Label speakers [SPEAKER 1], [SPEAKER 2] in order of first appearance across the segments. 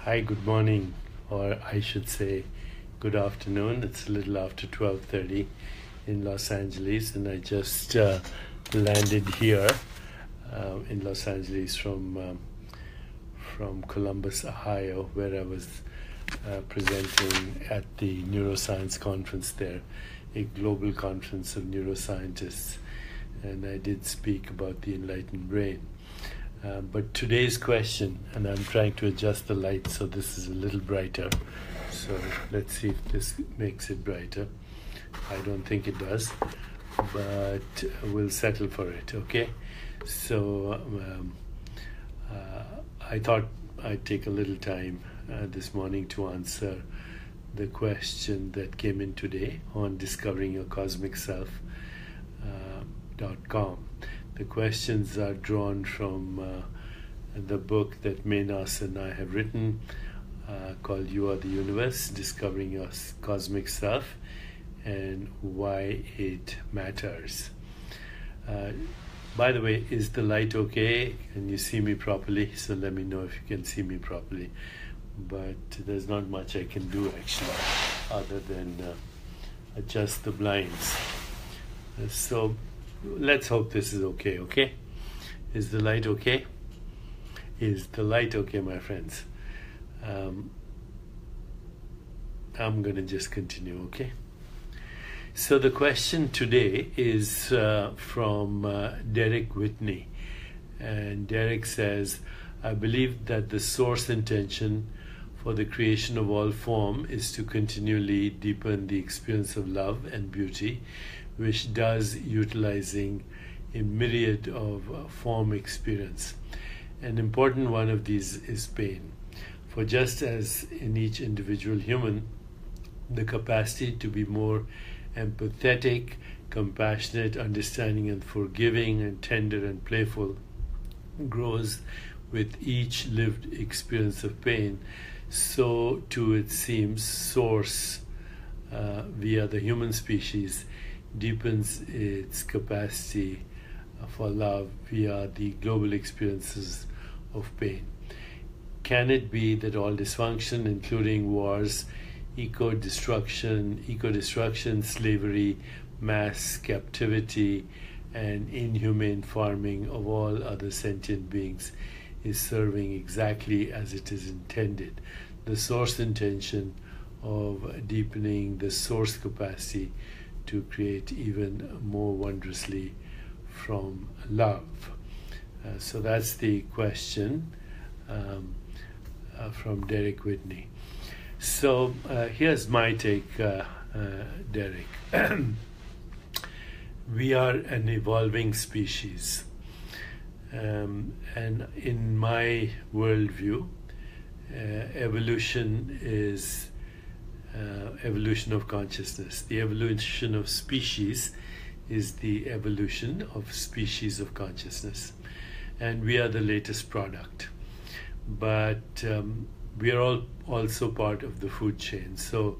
[SPEAKER 1] Hi, good morning, or I should say good afternoon. It's a little after 12:30 in Los Angeles, and I just landed here in Los Angeles from Columbus, Ohio, where I was presenting at the neuroscience conference there, a global conference of neuroscientists, and I did speak about the enlightened brain. But today's question, and I'm trying to adjust the light so this is a little brighter. So let's see if this makes it brighter. I don't think it does, but we'll settle for it, okay? So I thought I'd take a little time this morning to answer the question that came in today on discoveringyourcosmicself.com. The questions are drawn from the book that Menas and I have written called You Are the Universe, Discovering Your Cosmic Self and Why It Matters. By the way, is the light okay? Can you see me properly? So let me know if you can see me properly. But there's not much I can do actually other than adjust the blinds. So let's hope this is okay, okay? Is the light okay? Is the light okay, my friends? I'm going to just continue, okay? So the question today is from Derek Whitney. And Derek says, I believe that the source intention for the creation of all form is to continually deepen the experience of love and beauty, which does utilizing a myriad of form experience. An important one of these is pain. For just as in each individual human, the capacity to be more empathetic, compassionate, understanding and forgiving and tender and playful grows with each lived experience of pain, so too it seems source via the human species deepens its capacity for love via the global experiences of pain. Can it be that all dysfunction, including wars, eco-destruction, slavery, mass captivity, and inhumane farming of all other sentient beings is serving exactly as it is intended? The source intention of deepening the source capacity to create even more wondrously from love. So that's the question from Derek Whitney. So here's my take, Derek. We are an evolving species. And in my worldview, evolution is evolution of consciousness. The evolution of species is the evolution of species of consciousness. And we are the latest product. But we are all also part of the food chain. So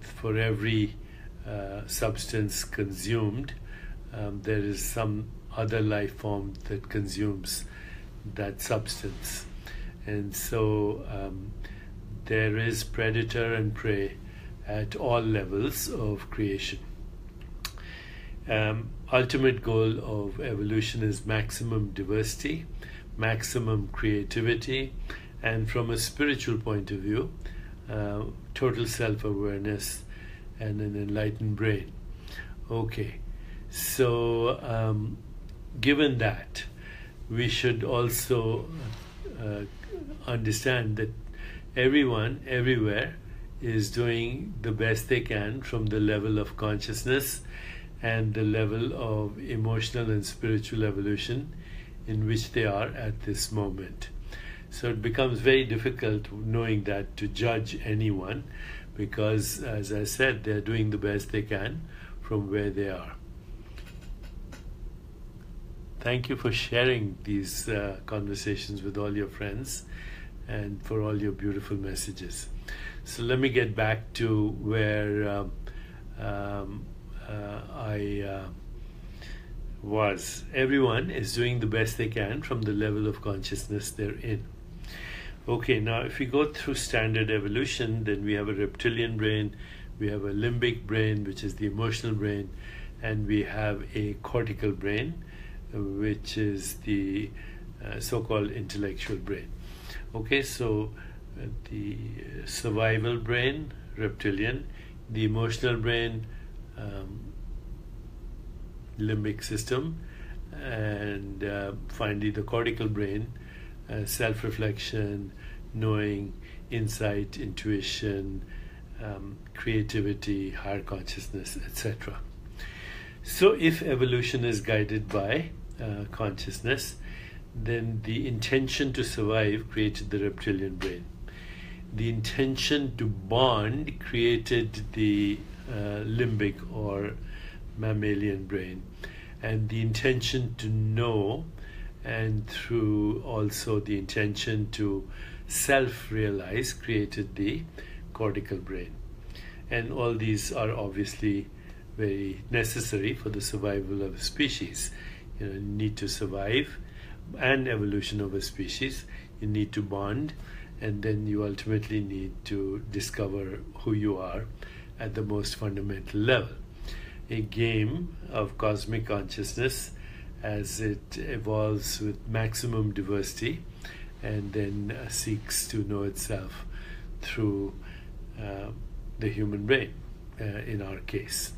[SPEAKER 1] for every substance consumed, there is some other life form that consumes that substance. And so there is predator and prey at all levels of creation. Ultimate goal of evolution is maximum diversity, maximum creativity, and from a spiritual point of view, total self-awareness and an enlightened brain. Okay, so given that, we should also understand that everyone, everywhere, is doing the best they can from the level of consciousness and the level of emotional and spiritual evolution in which they are at this moment. So it becomes very difficult, knowing that, to judge anyone because, as I said, they're doing the best they can from where they are. Thank you for sharing these conversations with all your friends and for all your beautiful messages. So let me get back to where I was. Everyone is doing the best they can from the level of consciousness they're in. Okay, now if we go through standard evolution, then we have a reptilian brain, we have a limbic brain, which is the emotional brain, and we have a cortical brain, which is the so-called intellectual brain. Okay, so the survival brain, reptilian, the emotional brain, limbic system, and finally the cortical brain, self-reflection, knowing, insight, intuition, creativity, higher consciousness, etc. So if evolution is guided by consciousness, then the intention to survive created the reptilian brain. The intention to bond created the limbic or mammalian brain. And the intention to know, and through also the intention to self-realize, created the cortical brain. And all these are obviously very necessary for the survival of a species. You need to survive and evolution of a species. You need to bond, and then you ultimately need to discover who you are at the most fundamental level. A game of cosmic consciousness as it evolves with maximum diversity and then seeks to know itself through the human brain, in our case.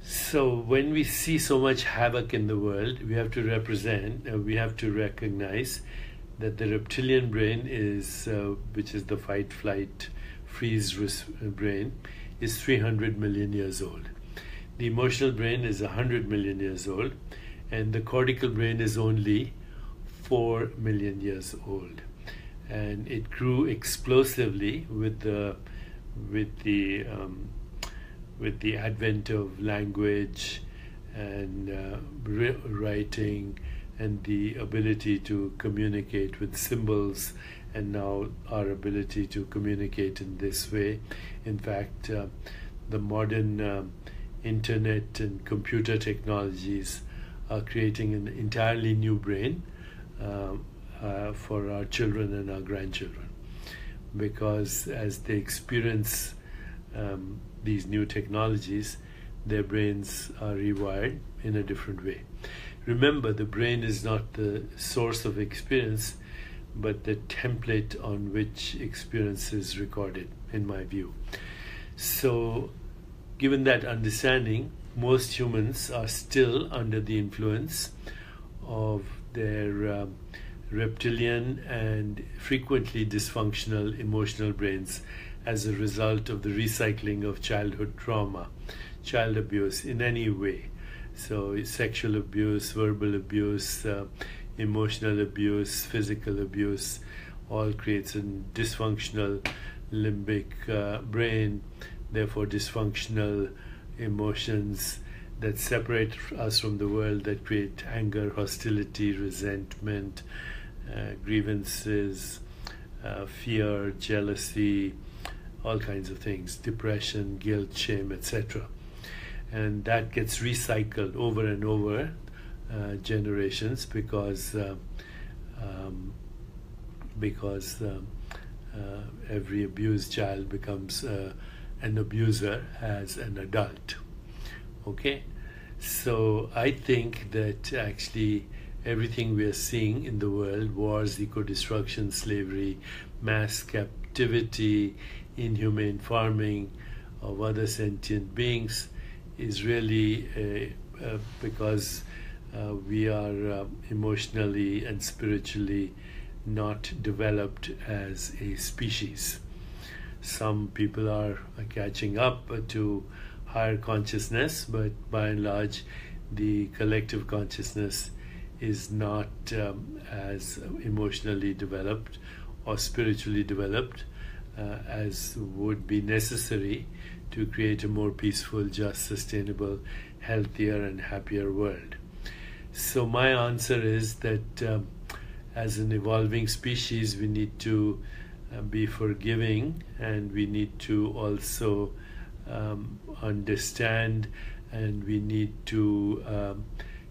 [SPEAKER 1] So when we see so much havoc in the world, we have to recognize that the reptilian brain is, which is the fight, flight, freeze brain, is 300 million years old. The emotional brain is 100 million years old, and the cortical brain is only 4 million years old. And it grew explosively with the advent of language and writing and the ability to communicate with symbols, and now our ability to communicate in this way. In fact, the modern internet and computer technologies are creating an entirely new brain for our children and our grandchildren, because as they experience these new technologies, their brains are rewired in a different way. Remember, the brain is not the source of experience, but the template on which experience is recorded, in my view. So, given that understanding, most humans are still under the influence of their reptilian and frequently dysfunctional emotional brains as a result of the recycling of childhood trauma, child abuse in any way. So sexual abuse, verbal abuse, emotional abuse, physical abuse, all creates a dysfunctional limbic brain, therefore dysfunctional emotions that separate us from the world, that create anger, hostility, resentment, grievances, fear, jealousy, all kinds of things, depression, guilt, shame, etc. And that gets recycled over and over generations because every abused child becomes an abuser as an adult. Okay, so I think that actually everything we are seeing in the world, wars, eco-destruction, slavery, mass captivity, inhumane farming of other sentient beings, is really because we are emotionally and spiritually not developed as a species. Some people are catching up to higher consciousness, but by and large the collective consciousness is not as emotionally developed or spiritually developed as would be necessary to create a more peaceful, just, sustainable, healthier and happier world. So my answer is that as an evolving species, we need to be forgiving, and we need to also understand, and we need to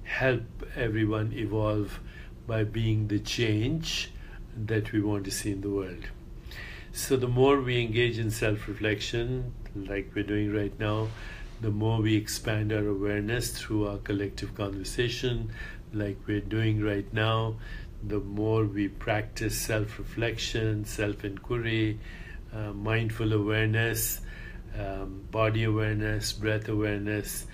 [SPEAKER 1] help everyone evolve by being the change, that we want to see in the world. So the more we engage in self-reflection, like we're doing right now, the more we expand our awareness through our collective conversation, like we're doing right now, the more we practice self-reflection, self-inquiry, mindful awareness, body awareness, breath awareness,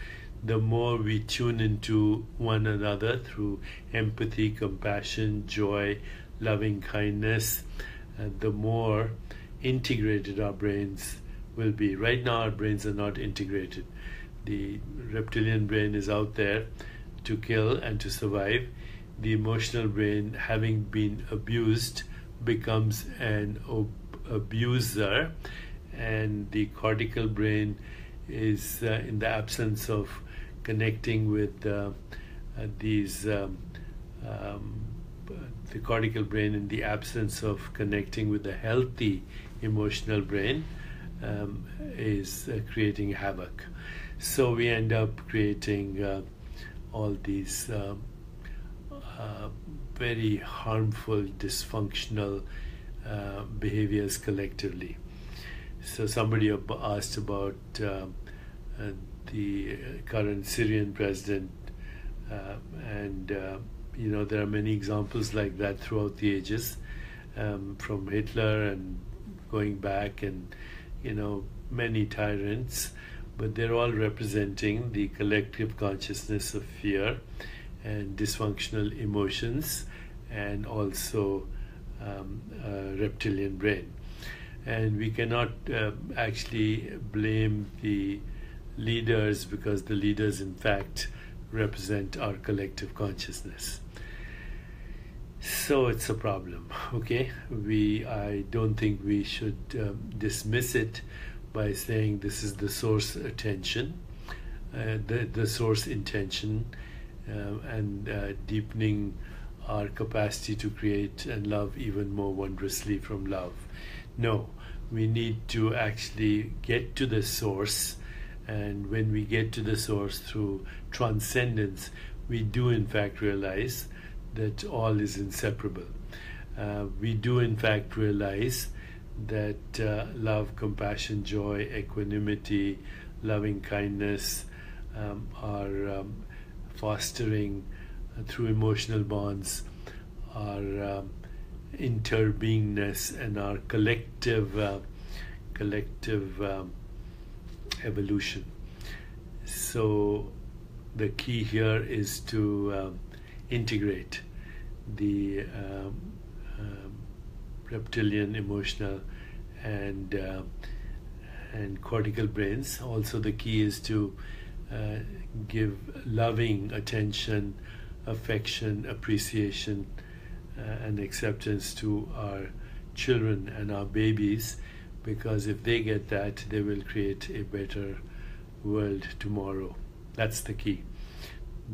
[SPEAKER 1] the more we tune into one another through empathy, compassion, joy, loving kindness, the more integrated our brains will be. Right now our brains are not integrated. The reptilian brain is out there to kill and to survive. The emotional brain, having been abused, becomes an abuser, and the cortical brain is in the absence of connecting with the cortical brain, in the absence of connecting with the healthy emotional brain, is creating havoc. So we end up creating all these very harmful, dysfunctional behaviors collectively. So somebody asked about the current Syrian president, and there are many examples like that throughout the ages, from Hitler and going back, and many tyrants, but they're all representing the collective consciousness of fear and dysfunctional emotions, and also reptilian brain. And we cannot actually blame the leaders, because the leaders in fact represent our collective consciousness. So it's a problem, okay? I don't think we should dismiss it by saying this is the source attention, the source intention, and deepening our capacity to create and love even more wondrously from love. No, we need to actually get to the source, and when we get to the source through transcendence, we do in fact realize that all is inseparable. We do in fact realize that love, compassion, joy, equanimity, loving kindness are fostering through emotional bonds our interbeingness and our collective evolution. So the key here is to integrate the reptilian, emotional, and cortical brains. Also, the key is to give loving attention, affection, appreciation, and acceptance to our children and our babies, because if they get that, they will create a better world tomorrow. That's the key.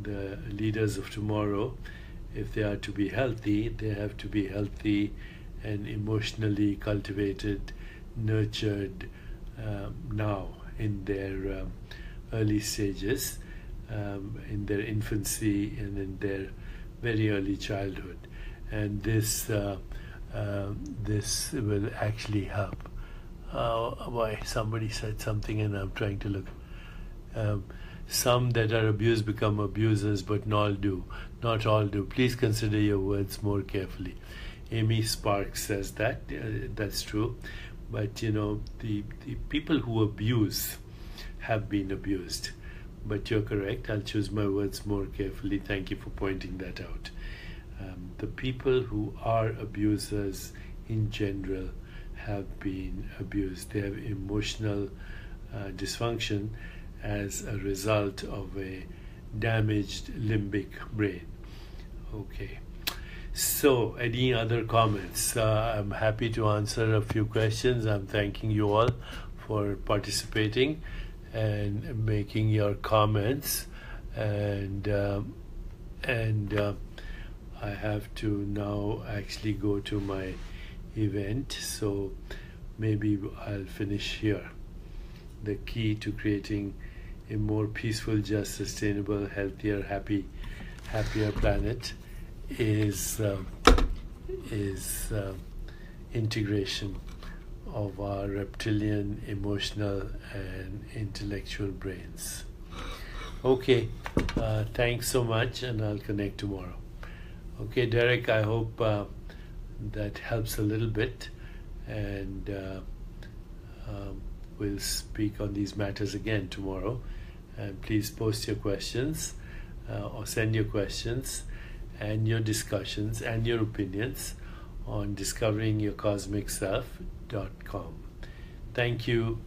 [SPEAKER 1] The leaders of tomorrow, if they are to be healthy, they have to be healthy and emotionally cultivated, nurtured now in their early stages, in their infancy and in their very early childhood. And this will actually help. Why somebody said something and I'm trying to look. Some that are abused become abusers, but not all do. Please consider your words more carefully. Amy Sparks says that. That's true. But the people who abuse have been abused. But you're correct. I'll choose my words more carefully. Thank you for pointing that out. The people who are abusers in general have been abused. They have emotional dysfunction as a result of a damaged limbic brain. Okay. So, any other comments? I'm happy to answer a few questions. I'm thanking you all for participating and making your comments. And I have to now actually go to my event, so maybe I'll finish here. The key to creating a more peaceful, just, sustainable, healthier, happier planet is is integration of our reptilian, emotional, and intellectual brains. Okay, thanks so much, and I'll connect tomorrow. Okay, Derek, I hope that helps a little bit, and we'll speak on these matters again tomorrow. And please post your questions or send your questions and your discussions and your opinions on discoveringyourcosmicself.com. Thank you.